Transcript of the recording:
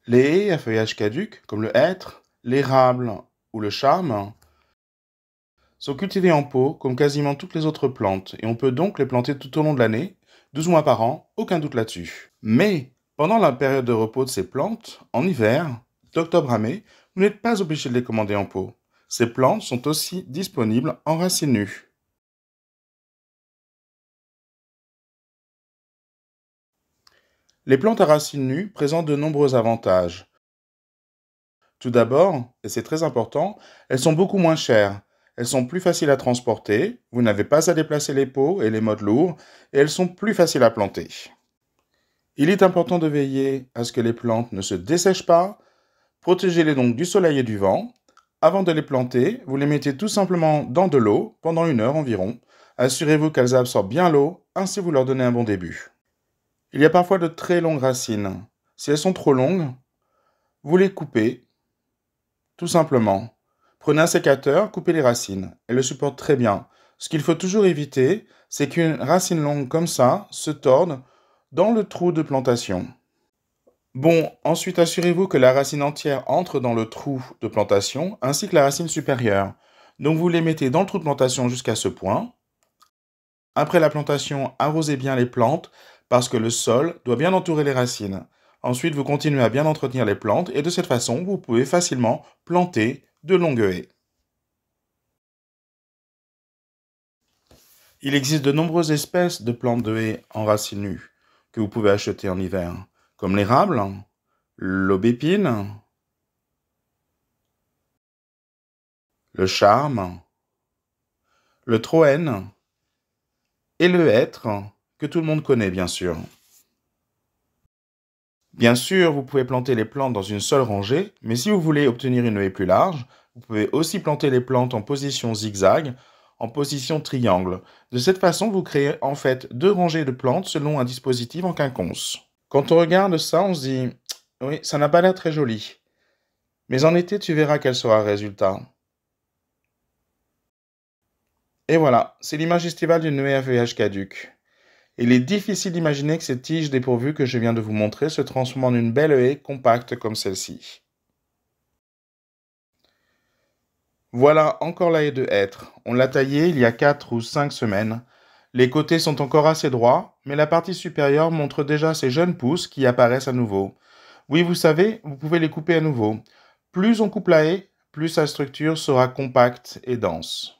Les haies à feuillage caduc, comme le hêtre, l'érable ou le charme, sont cultivées en pot comme quasiment toutes les autres plantes et on peut donc les planter tout au long de l'année, 12 mois par an, aucun doute là-dessus. Mais pendant la période de repos de ces plantes, en hiver, d'octobre à mai, vous n'êtes pas obligé de les commander en pot. Ces plantes sont aussi disponibles en racines nues. Les plantes à racines nues présentent de nombreux avantages. Tout d'abord, et c'est très important, elles sont beaucoup moins chères. Elles sont plus faciles à transporter, vous n'avez pas à déplacer les pots et les modes lourds, et elles sont plus faciles à planter. Il est important de veiller à ce que les plantes ne se dessèchent pas, protégez-les donc du soleil et du vent. Avant de les planter, vous les mettez tout simplement dans de l'eau pendant 1 heure environ. Assurez-vous qu'elles absorbent bien l'eau, ainsi vous leur donnez un bon début. Il y a parfois de très longues racines. Si elles sont trop longues, vous les coupez tout simplement. Prenez un sécateur, coupez les racines. Elles le supportent très bien. Ce qu'il faut toujours éviter, c'est qu'une racine longue comme ça se torde dans le trou de plantation. Bon, ensuite assurez-vous que la racine entière entre dans le trou de plantation ainsi que la racine supérieure. Donc vous les mettez dans le trou de plantation jusqu'à ce point. Après la plantation, arrosez bien les plantes parce que le sol doit bien entourer les racines. Ensuite, vous continuez à bien entretenir les plantes et de cette façon, vous pouvez facilement planter de longues haies. Il existe de nombreuses espèces de plantes de haies en racines nues que vous pouvez acheter en hiver, comme l'érable, l'aubépine, le charme, le troène et le hêtre, que tout le monde connaît bien sûr. Bien sûr, vous pouvez planter les plantes dans une seule rangée, mais si vous voulez obtenir une haie plus large, vous pouvez aussi planter les plantes en position zigzag, en position triangle. De cette façon, vous créez en fait 2 rangées de plantes selon un dispositif en quinconce. Quand on regarde ça, on se dit, oui, ça n'a pas l'air très joli. Mais en été, tu verras quel sera le résultat. Et voilà, c'est l'image estivale d'une haie à feuillage caduc. Il est difficile d'imaginer que cette tige dépourvue que je viens de vous montrer se transforme en une belle haie compacte comme celle-ci. Voilà encore la haie de hêtre. On l'a taillée il y a 4 ou 5 semaines. Les côtés sont encore assez droits, mais la partie supérieure montre déjà ses jeunes pousses qui apparaissent à nouveau. Oui, vous savez, vous pouvez les couper à nouveau. Plus on coupe la haie, plus sa structure sera compacte et dense.